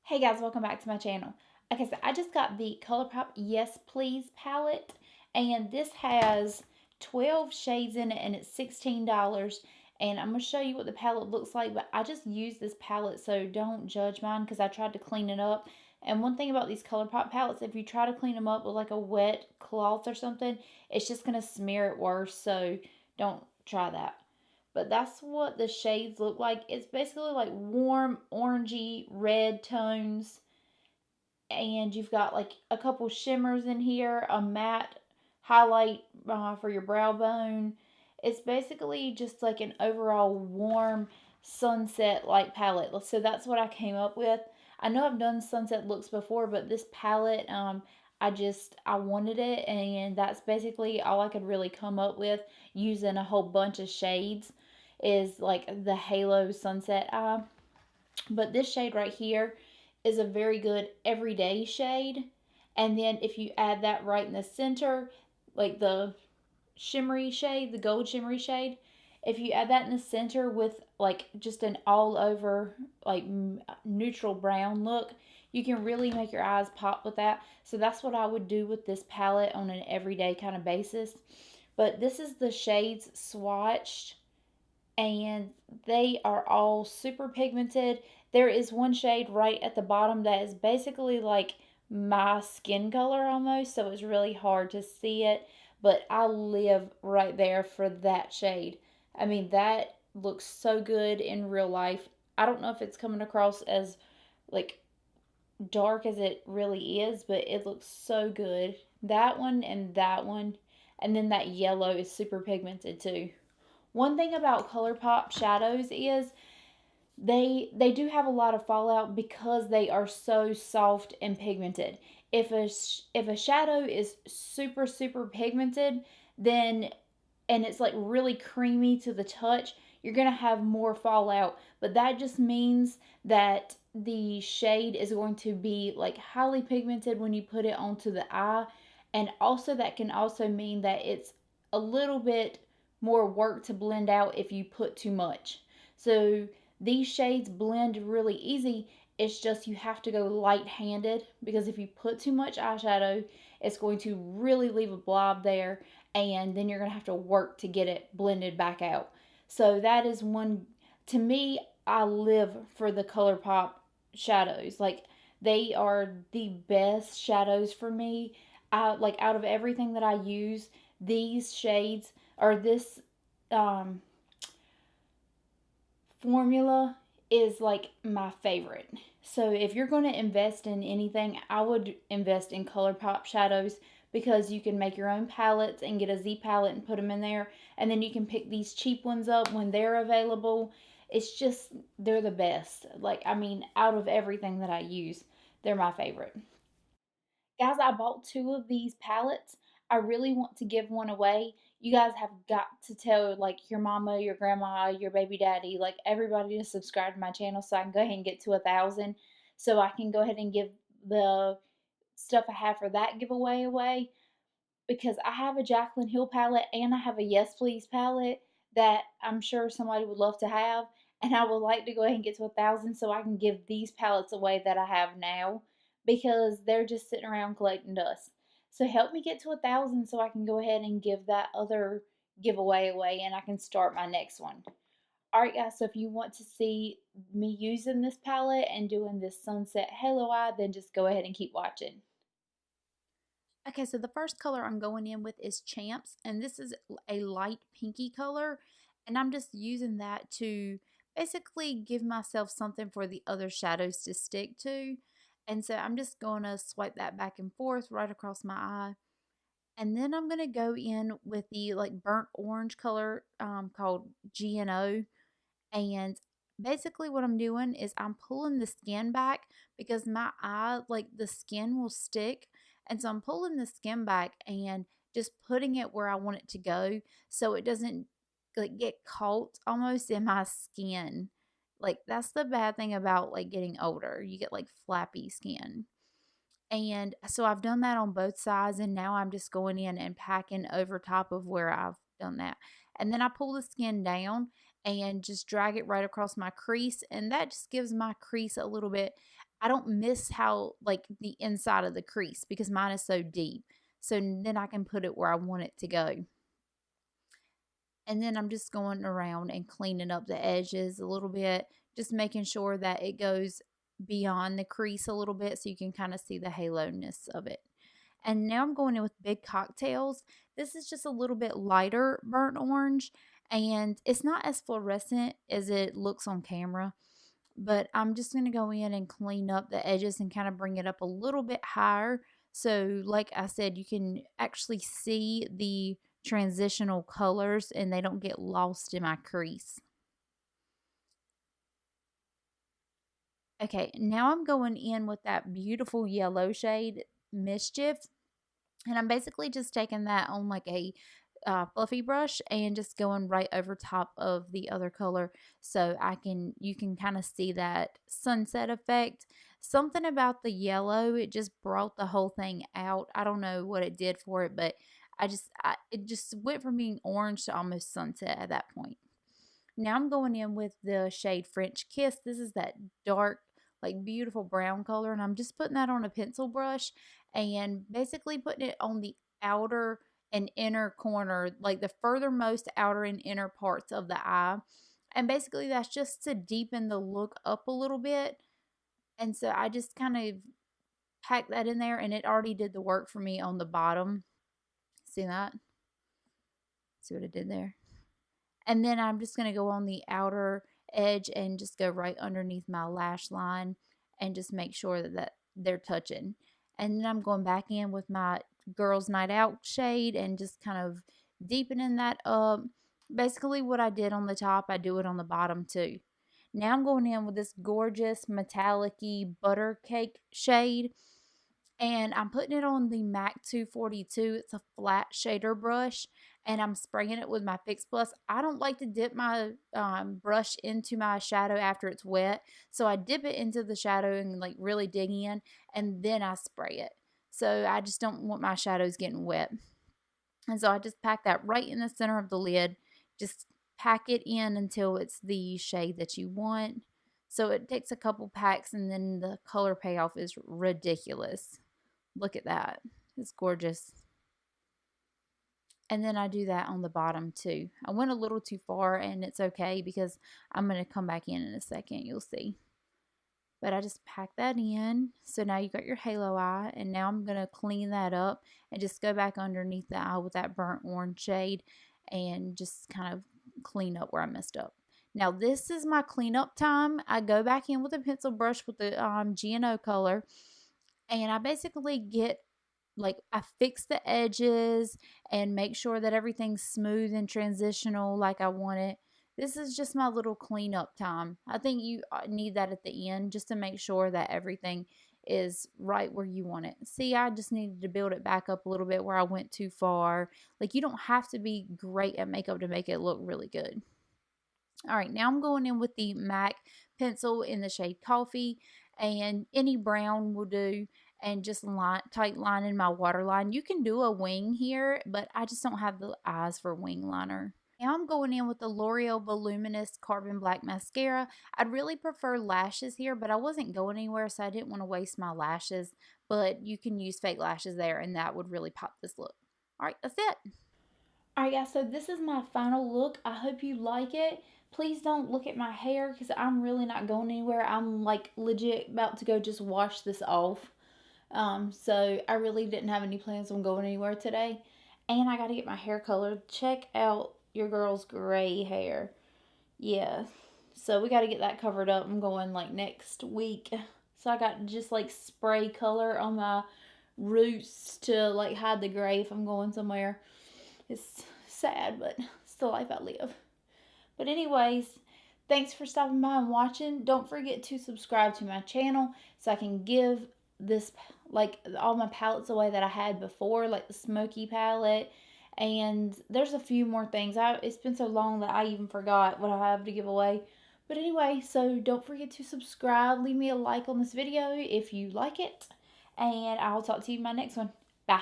Hey guys, welcome back to my channel. Okay, so I just got the Colourpop Yes Please palette, and this has 12 shades in it, and it's $16. And I'm going to show you what the palette looks like, but I just use this palette, so don't judge mine because I tried to clean it up. And one thing about these Colourpop palettes, if you try to clean them up with like a wet cloth or something, it's just going to smear it worse, so don't try that. But that's what the shades look like. It's basically like warm orangey red tones, and you've got like a couple shimmers in here, a matte highlight for your brow bone. It's basically just like an overall warm sunset light palette. So that's what I came up with. I know I've done sunset looks before, but this palette, I wanted it, and that's basically all I could really come up with using a whole bunch of shades is like the halo sunset eye. But this shade right here is a very good everyday shade. And then if you add that right in the center, like the shimmery shade, the gold shimmery shade, if you add that in the center with like just an all over like neutral brown look, you can really make your eyes pop with that. So that's what I would do with this palette on an everyday kind of basis. But this is the shades swatched, and they are all super pigmented. There is one shade right at the bottom that is basically like my skin color almost, so it's really hard to see it, but I live right there for that shade. I mean, that looks so good in real life. I don't know if it's coming across as like dark as it really is, but it looks so good. That one, and then that yellow is super pigmented too. One thing about Colourpop shadows is they do have a lot of fallout because they are so soft and pigmented. If a shadow is super pigmented, then and it's like really creamy to the touch, you're going to have more fallout. But that just means that the shade is going to be like highly pigmented when you put it onto the eye. And also, that can also mean that it's a little bit more work to blend out if you put too much. So these shades blend really easy. It's just you have to go light handed, because if you put too much eyeshadow, it's going to really leave a blob there, and then you're going to have to work to get it blended back out. So that is one, to me, I live for the Colourpop shadows. Like, they are the best shadows for me. I like, out of everything that I use, these shades or this um formula is like my favorite. So if you're going to invest in anything, I would invest in Colourpop shadows, because you can make your own palettes and get a Z palette and put them in there, and then you can pick these cheap ones up when they're available. It's just, they're the best. Like, I mean, out of everything that I use, they're my favorite. Guys, I bought two of these palettes. I really want to give one away. You guys have got to tell like your mama, your grandma, your baby daddy, like everybody to subscribe to my channel so I can go ahead and get to 1,000. So I can go ahead and give the stuff I have for that giveaway away, because I have a Jaclyn Hill palette and I have a Yes Please palette that I'm sure somebody would love to have, and I would like to go ahead and get to 1,000 so I can give these palettes away that I have now, because they're just sitting around collecting dust. So help me get to 1,000 so I can go ahead and give that other giveaway away, and I can start my next one. Alright guys, so if you want to see me using this palette and doing this sunset halo eye, then just go ahead and keep watching. Okay, so the first color I'm going in with is Champs, and this is a light pinky color, and I'm just using that to basically give myself something for the other shadows to stick to. And so I'm just going to swipe that back and forth right across my eye. And then I'm going to go in with the like burnt orange color called GNO. And basically what I'm doing is I'm pulling the skin back, because my eye, like the skin will stick. And so I'm pulling the skin back and just putting it where I want it to go, so it doesn't like get caught almost in my skin. Like, that's the bad thing about like getting older. You get like flappy skin. And so I've done that on both sides, and now I'm just going in and packing over top of where I've done that. And then I pull the skin down, and just drag it right across my crease, and that just gives my crease a little bit. I don't miss how like the inside of the crease because mine is so deep. So then I can put it where I want it to go. And then I'm just going around and cleaning up the edges a little bit, just making sure that it goes beyond the crease a little bit so you can kind of see the halo-ness of it. And now I'm going in with Big Cocktails. This is just a little bit lighter burnt orange, and it's not as fluorescent as it looks on camera. But I'm just going to go in and clean up the edges and kind of bring it up a little bit higher. So like I said, you can actually see the transitional colors and they don't get lost in my crease. Okay, now I'm going in with that beautiful yellow shade, Mischief. And I'm basically just taking that on like a fluffy brush and just going right over top of the other color so you can kind of see that sunset effect. Something about the yellow, it just brought the whole thing out. I don't know what it did for it, but it just went from being orange to almost sunset at that point. Now I'm going in with the shade French Kiss. This is that dark, like beautiful brown color, and I'm just putting that on a pencil brush and basically putting it on the outer and inner corner, like the furthermost outer and inner parts of the eye. And basically that's just to deepen the look up a little bit. And so I just kind of packed that in there, and it already did the work for me on the bottom. See that? See what it did there? And then I'm just going to go on the outer edge and just go right underneath my lash line and just make sure that they're touching. And then I'm going back in with my Girls Night Out shade and just kind of deepening that up. Basically what I did on the top, I do it on the bottom too. Now I'm going in with this gorgeous metallic-y butter cake shade. And I'm putting it on the MAC 242. It's a flat shader brush, and I'm spraying it with my Fix Plus. I don't like to dip my brush into my shadow after it's wet, so I dip it into the shadow and like really dig in, and then I spray it. So I just don't want my shadows getting wet. And so I just pack that right in the center of the lid. Just pack it in until it's the shade that you want. So it takes a couple packs, and then the color payoff is ridiculous. Look at that. It's gorgeous. And then I do that on the bottom too. I went a little too far, and it's okay because I'm going to come back in a second. You'll see. But I just pack that in. So now you got your halo eye, and now I'm going to clean that up and just go back underneath the eye with that burnt orange shade and just kind of clean up where I messed up. Now this is my cleanup time. I go back in with a pencil brush with the GNO color, and I basically I fix the edges and make sure that everything's smooth and transitional like I want it. This is just my little cleanup time. I think you need that at the end just to make sure that everything is right where you want it. See, I just needed to build it back up a little bit where I went too far. Like, you don't have to be great at makeup to make it look really good. All right, now I'm going in with the MAC pencil in the shade Coffee, and any brown will do, and just tight lining my waterline. You can do a wing here, but I just don't have the eyes for wing liner. Now I'm going in with the L'Oreal Voluminous Carbon Black Mascara. I'd really prefer lashes here, but I wasn't going anywhere, so I didn't want to waste my lashes. But you can use fake lashes there, and that would really pop this look. All right, that's it. All right, guys, so this is my final look. I hope you like it. Please don't look at my hair because I'm really not going anywhere. I'm like legit about to go just wash this off. So I really didn't have any plans on going anywhere today. And I got to get my hair colored. Check out your girl's gray hair. Yeah. So we got to get that covered up. I'm going like next week. So I got just like spray color on my roots to like hide the gray if I'm going somewhere. It's sad, but it's the life I live. But anyways, thanks for stopping by and watching. Don't forget to subscribe to my channel so I can give this, like, all my palettes away that I had before, like the smoky palette. And there's a few more things. It's been so long that I even forgot what I have to give away. But anyway, so don't forget to subscribe. Leave me a like on this video if you like it. And I'll talk to you in my next one. Bye.